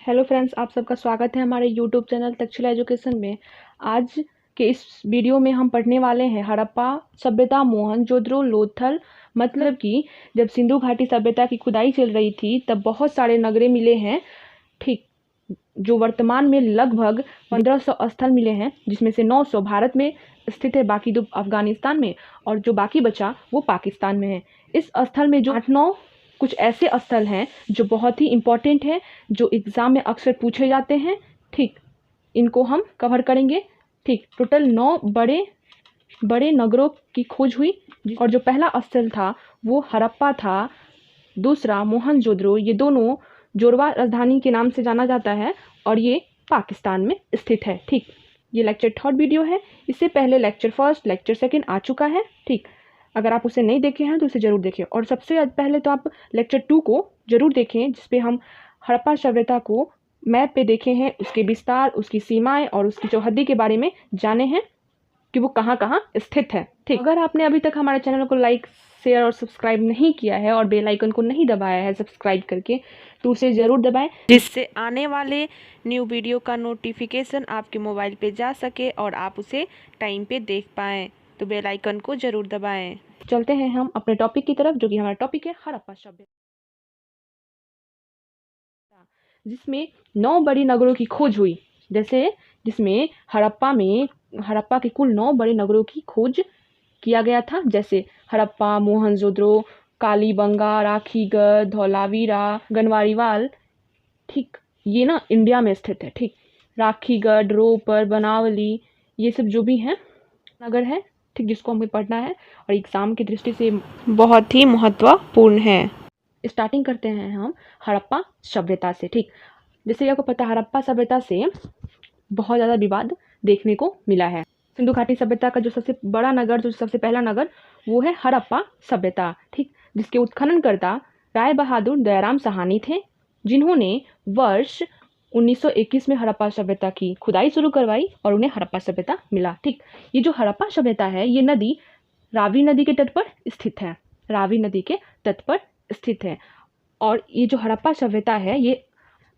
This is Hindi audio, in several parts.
हेलो फ्रेंड्स, आप सबका स्वागत है हमारे यूट्यूब चैनल तक्षशिला एजुकेशन में। आज के इस वीडियो में हम पढ़ने वाले हैं हड़प्पा सभ्यता, मोहनजोदड़ो, लोथल। मतलब कि जब सिंधु घाटी सभ्यता की खुदाई चल रही थी तब बहुत सारे नगरे मिले हैं, ठीक, जो वर्तमान में लगभग 1500 स्थल मिले हैं, जिसमें से 900 भारत में स्थित है, बाकी 2 अफगानिस्तान में, और जो बाकी बचा वो पाकिस्तान में है। इस स्थल में जो 8-9 कुछ ऐसे स्थल हैं जो बहुत ही इम्पोर्टेंट हैं, जो एग्ज़ाम में अक्सर पूछे जाते हैं, ठीक, इनको हम कवर करेंगे। ठीक, टोटल 9 बड़े बड़े नगरों की खोज हुई, और जो पहला स्थल था वो हड़प्पा था, दूसरा मोहनजोदड़ो। ये दोनों जोरवा राजधानी के नाम से जाना जाता है और ये पाकिस्तान में स्थित है। ठीक, ये लेक्चर 3rd वीडियो है। इससे पहले लेक्चर 1st, लेक्चर 2nd आ चुका है। ठीक, अगर आप उसे नहीं देखे हैं तो उसे ज़रूर देखें, और सबसे पहले तो आप लेक्चर 2 को ज़रूर देखें, जिस पे हम हड़प्पा सभ्यता को मैप पे देखे हैं, उसके विस्तार, उसकी सीमाएं और उसकी चौहद्दी के बारे में जाने हैं कि वो कहाँ कहाँ स्थित है। ठीक, अगर आपने अभी तक हमारे चैनल को लाइक, शेयर और सब्सक्राइब नहीं किया है और बेल आइकन को नहीं दबाया है सब्सक्राइब करके, तो उसे ज़रूर दबाएं, जिससे आने वाले न्यू वीडियो का नोटिफिकेशन आपके मोबाइल पे जा सके और आप उसे टाइम पे देख पाएँ। तो बेल आइकन को ज़रूर दबाएं। चलते हैं हम अपने टॉपिक की तरफ, जो कि हमारा टॉपिक है हड़प्पा सभ्यता, जिसमें 9 बड़ी नगरों की खोज हुई। जिसमें हड़प्पा के कुल 9 बड़े नगरों की खोज किया गया था, जैसे हड़प्पा, मोहनजोदड़ो, कालीबंगा, राखीगढ़, धौलावीरा, गनवारीवाल। ठीक, ये ना इंडिया में स्थित है। ठीक, राखीगढ़, रोपर, बनावली, ये सब जो भी हैं नगर है, ठीक, जिसको हमें पढ़ना है और एग्ज़ाम की दृष्टि से बहुत ही महत्वपूर्ण है। स्टार्टिंग करते हैं हम हड़प्पा सभ्यता से। ठीक, जैसे आपको पता है, हड़प्पा सभ्यता से बहुत ज़्यादा विवाद देखने को मिला है। सिंधु घाटी सभ्यता का जो सबसे बड़ा नगर, जो सबसे पहला नगर, वो है हड़प्पा सभ्यता। ठीक, जिसके उत्खननकर्ता राय बहादुर दयाराम साहनी थे, जिन्होंने वर्ष 1921 में हड़प्पा सभ्यता की खुदाई शुरू करवाई और उन्हें हड़प्पा सभ्यता मिला। ठीक, ये जो हड़प्पा सभ्यता है, ये नदी रावी नदी के तट पर स्थित है। रावी नदी के तट पर स्थित है, और ये जो हड़प्पा सभ्यता है ये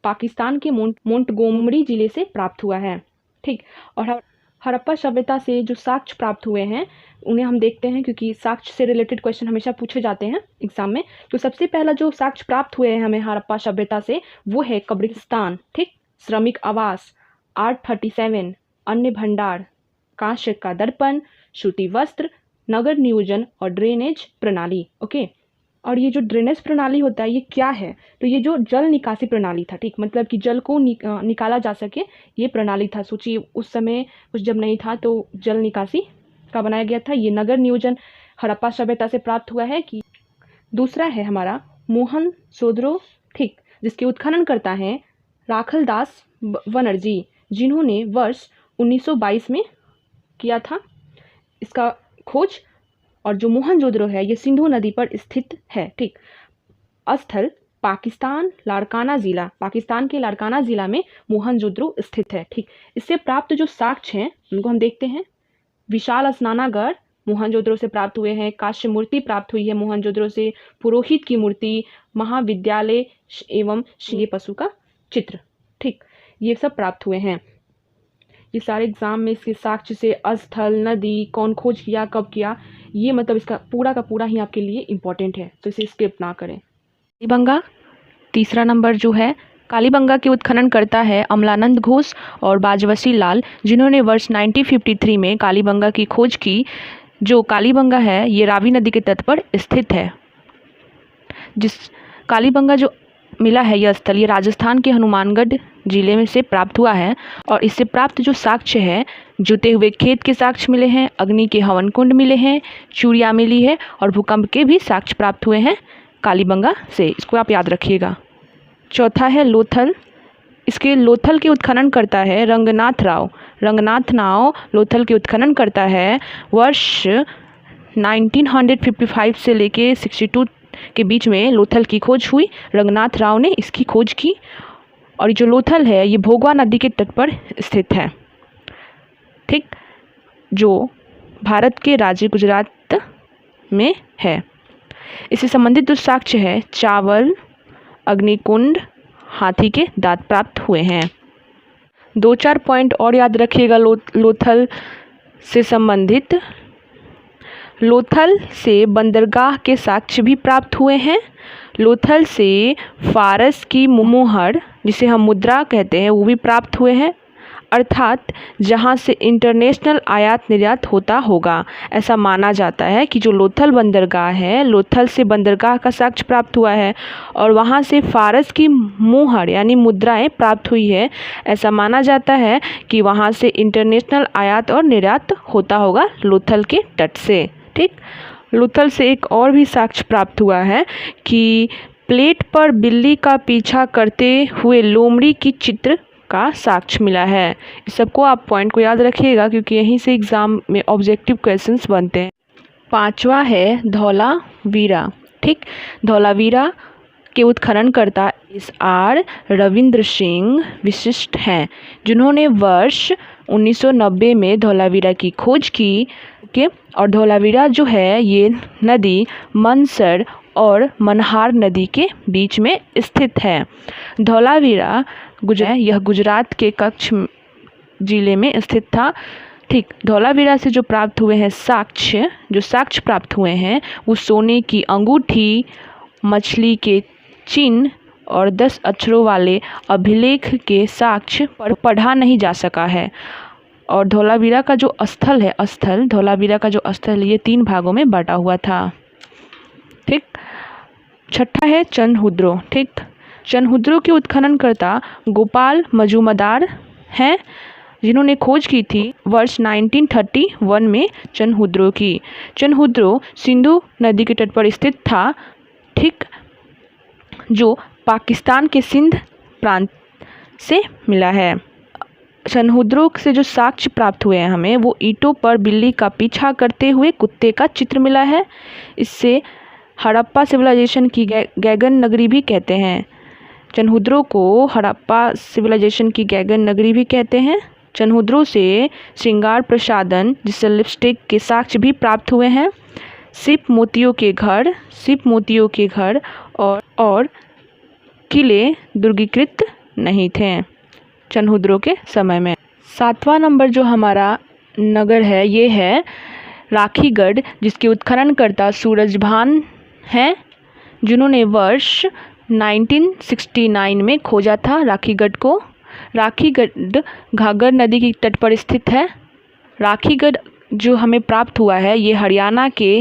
पाकिस्तान के मोंटगोमरी जिले से प्राप्त हुआ है। ठीक, और हड़प्पा सभ्यता से जो साक्ष्य प्राप्त हुए हैं उन्हें हम देखते हैं, क्योंकि साक्ष्य से रिलेटेड क्वेश्चन हमेशा पूछे जाते हैं एग्जाम में। तो सबसे पहला जो साक्ष्य प्राप्त हुए हैं हमें हड़प्पा सभ्यता से, वो है कब्रिस्तान, ठीक, श्रमिक आवास, R37, अन्न भंडार, कांस्य का दर्पण, सूती वस्त्र, नगर नियोजन और ड्रेनेज प्रणाली। ओके, और ये जो ड्रेनेज प्रणाली होता है ये क्या है? तो ये जो जल निकासी प्रणाली था, ठीक, मतलब कि जल को निकाला जा सके, ये प्रणाली था। सोचिए उस समय कुछ जब नहीं था तो जल निकासी का बनाया गया था। ये नगर नियोजन हड़प्पा सभ्यता से प्राप्त हुआ है। कि दूसरा है हमारा मोहनजोदड़ो, ठीक, जिसके उत्खनन करता है राखलदास बनर्जी, जिन्होंने वर्ष 1922 में किया था इसका खोज। और जो मोहनजोदड़ो है ये सिंधु नदी पर स्थित है। ठीक, स्थल पाकिस्तान के लाड़काना जिला में मोहनजोदड़ो स्थित है। ठीक, इससे प्राप्त जो साक्ष्य हैं उनको हम देखते हैं। विशाल स्नानागार मोहनजोदड़ो से प्राप्त हुए हैं, कांस्य मूर्ति प्राप्त हुई है मोहनजोदड़ो से, पुरोहित की मूर्ति, महाविद्यालय एवं श्री पशु का चित्र, ठीक, ये सब प्राप्त हुए हैं। ये सारे एग्जाम में इसके साक्ष्य से स्थल, नदी, कौन खोज किया, कब किया, ये मतलब इसका पूरा का पूरा ही आपके लिए इम्पोर्टेंट है, तो इसे स्किप ना करें। कालीबंगा तीसरा नंबर जो है, कालीबंगा के उत्खनन करता है अमलानंद घोष और बाजवसी लाल, जिन्होंने वर्ष 1953 में कालीबंगा की खोज की। जो कालीबंगा है ये रावी नदी के तट पर स्थित है। जिस कालीबंगा जो मिला है यह स्थल, ये राजस्थान के हनुमानगढ़ जिले में से प्राप्त हुआ है, और इससे प्राप्त जो साक्ष्य है, जुते हुए खेत के साक्ष्य मिले हैं, अग्नि के हवन कुंड मिले हैं, चूड़िया मिली है, और भूकंप के भी साक्ष्य प्राप्त हुए हैं कालीबंगा से। इसको आप याद रखिएगा। चौथा है लोथल। इसके लोथल के उत्खनन करता है रंगनाथ राव। लोथल के उत्खनन करता है वर्ष 1955 से लेके 62 के बीच में लोथल की खोज हुई। रंगनाथ राव ने इसकी खोज की, और जो लोथल है ये भोगवा नदी के तट पर स्थित है, ठीक, जो भारत के राज्य गुजरात में है। इससे संबंधित जो साक्ष्य है चावल, अग्निकुंड, हाथी के दांत प्राप्त हुए हैं। 2-4 पॉइंट और याद रखिएगा लोथल से संबंधित। लोथल से बंदरगाह के साक्ष्य भी प्राप्त हुए हैं। लोथल से फारस की मुहर, जिसे हम मुद्रा कहते हैं, वो भी प्राप्त हुए हैं, अर्थात जहाँ से इंटरनेशनल आयात निर्यात होता होगा। ऐसा माना जाता है कि जो लोथल बंदरगाह है, लोथल से बंदरगाह का साक्ष्य प्राप्त हुआ है और वहाँ से फारस की मुहर यानी मुद्राएं प्राप्त हुई है। ऐसा माना जाता है कि वहाँ से इंटरनेशनल आयात और निर्यात होता होगा लोथल के तट से। ठीक, लोथल से एक और भी साक्ष्य प्राप्त हुआ है कि प्लेट पर बिल्ली का पीछा करते हुए लोमड़ी की चित्र का साक्ष्य मिला है। इस सबको आप पॉइंट को याद रखिएगा क्योंकि यहीं से एग्जाम में ऑब्जेक्टिव क्वेश्चंस बनते हैं। 5वां है धौलावीरा। ठीक, धौलावीरा के उत्खननकर्ता SR रविंद्र सिंह विशिष्ट हैं, जिन्होंने वर्ष 1990 में धौलावीरा की खोज की। और धौलावीरा जो है ये नदी मनसर और मनहार नदी के बीच में स्थित है। धौलावीरा यह गुजरात के कच्छ जिले में स्थित था। ठीक, धौलावीरा से जो प्राप्त हुए हैं साक्ष्य प्राप्त हुए हैं वो सोने की अंगूठी, मछली के चिन्ह और 10 अक्षरों वाले अभिलेख के साक्ष्य पर पढ़ा नहीं जा सका है। और धौलावीरा का जो धौलावीरा का जो स्थल ये 3 भागों में बटा हुआ था। ठीक, 6ठा है चनहुद्रो। ठीक, चनहुद्रो के उत्खननकर्ता गोपाल मजूमदार हैं, जिन्होंने खोज की थी वर्ष 1931 में चनहुद्रो की। चनहुद्रो सिंधु नदी के तट पर स्थित था। ठीक, जो पाकिस्तान के सिंध प्रांत से मिला है। चनहुद्रो से जो साक्ष्य प्राप्त हुए हैं हमें, वो ईंटों पर बिल्ली का पीछा करते हुए कुत्ते का चित्र मिला है। इससे हड़प्पा सिविलाइजेशन की गैगन नगरी भी कहते हैं। चनहुद्रो को हड़प्पा सिविलाइजेशन की गैगन नगरी भी कहते हैं। चनहुद्रो से श्रृंगार प्रसाधन जिससे लिपस्टिक के साक्ष्य भी प्राप्त हुए हैं। सिप मोतियों के घर और किले दुर्गीकृत नहीं थे चनहुद्रो के समय में। 7वां नंबर जो हमारा नगर है ये है राखीगढ़, जिसके उत्खननकर्ता सूरजभान हैं, जिन्होंने वर्ष 1969 में खोजा था राखीगढ़ को। राखीगढ़ घाघर नदी के तट पर स्थित है। राखीगढ़ जो हमें प्राप्त हुआ है ये हरियाणा के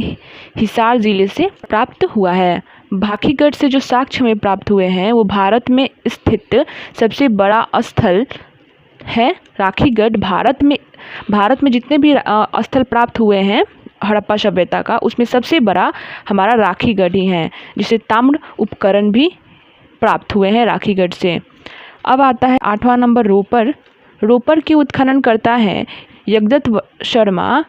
हिसार ज़िले से प्राप्त हुआ है। भाखीगढ़ से जो साक्ष्य हमें प्राप्त हुए हैं वो भारत में स्थित सबसे बड़ा स्थल है। राखीगढ़ भारत में जितने भी स्थल प्राप्त हुए हैं हड़प्पा सभ्यता का, उसमें सबसे बड़ा हमारा राखीगढ़ ही है, जिसे ताम्र उपकरण भी प्राप्त हुए हैं राखीगढ़ से। अब आता है 8वां नंबर रोपर के उत्खननकर्ता हैं यज्ञदत्त शर्मा,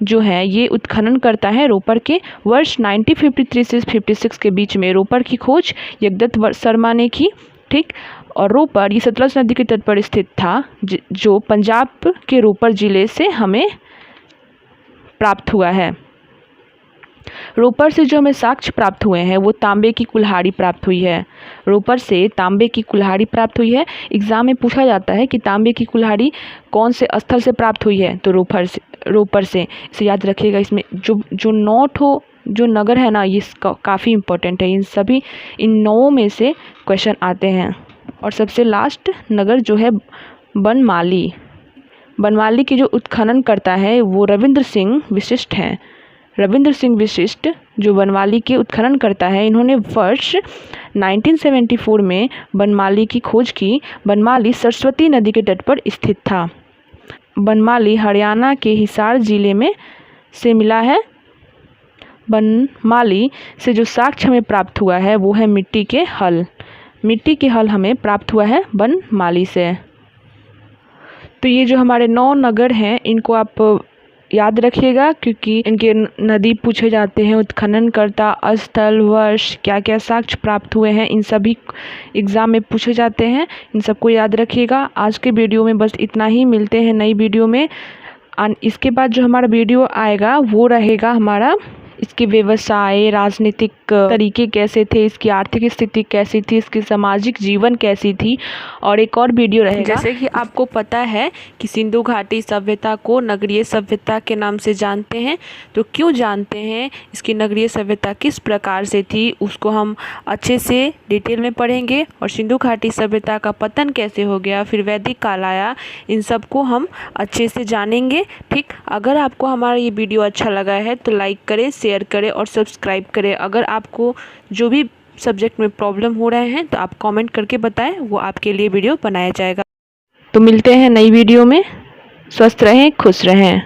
जो है ये उत्खनन करता है रोपर के। वर्ष 1953 से 56 के बीच में रोपर की खोज यज्ञदत्त शर्मा ने की। ठीक, और रोपर ये सतलज नदी के तट पर स्थित था, जो पंजाब के रोपर जिले से हमें प्राप्त हुआ है। रोपर से जो हमें साक्ष्य प्राप्त हुए हैं वो तांबे की कुल्हाड़ी प्राप्त हुई है। रोपर से तांबे की कुल्हाड़ी प्राप्त हुई है। एग्जाम में पूछा जाता है कि तांबे की कुल्हाड़ी कौन से स्थल से प्राप्त हुई है, तो रोपर से इसे याद रखिएगा। इसमें जो 9 ठो जो नगर है ना, ये काफ़ी इम्पोर्टेंट है। इन 9 में से क्वेश्चन आते हैं। और सबसे लास्ट नगर जो है बनमाली की जो उत्खनन करता है वो रविंद्र सिंह विशिष्ट हैं। रविंद्र सिंह विशिष्ट जो बनमाली के उत्खनन करता है, इन्होंने वर्ष 1974 में बनमाली की खोज की। बनमाली सरस्वती नदी के तट पर स्थित था। बनमाली हरियाणा के हिसार जिले में से मिला है। बनमाली से जो साक्ष्य हमें प्राप्त हुआ है वो है मिट्टी के हल हमें प्राप्त हुआ है बनमाली से। तो ये जो हमारे 9 नगर हैं इनको आप याद रखिएगा, क्योंकि इनके नदी पूछे जाते हैं, उत्खननकर्ता, स्थल, वर्ष, क्या क्या साक्ष्य प्राप्त हुए हैं, इन सभी एग्ज़ाम में पूछे जाते हैं। इन सबको याद रखिएगा। आज के वीडियो में बस इतना ही। मिलते हैं नई वीडियो में। इसके बाद जो हमारा वीडियो आएगा वो रहेगा हमारा इसके व्यवसाय, राजनीतिक तरीके कैसे थे, इसकी आर्थिक स्थिति कैसी थी, इसकी सामाजिक जीवन कैसी थी। और एक और वीडियो रहेगा। जैसे कि आपको पता है कि सिंधु घाटी सभ्यता को नगरीय सभ्यता के नाम से जानते हैं। तो क्यों जानते हैं, इसकी नगरीय सभ्यता किस प्रकार से थी, उसको हम अच्छे से डिटेल में पढ़ेंगे। और सिंधु घाटी सभ्यता का पतन कैसे हो गया, फिर वैदिक काल आया, इन सब को हम अच्छे से जानेंगे। ठीक, अगर आपको हमारा ये वीडियो अच्छा लगा है तो लाइक करें, शेयर करें और सब्सक्राइब करें। अगर आपको जो भी सब्जेक्ट में प्रॉब्लम हो रहे हैं तो आप कमेंट करके बताएं, वो आपके लिए वीडियो बनाया जाएगा। तो मिलते हैं नई वीडियो में। स्वस्थ रहें, खुश रहें।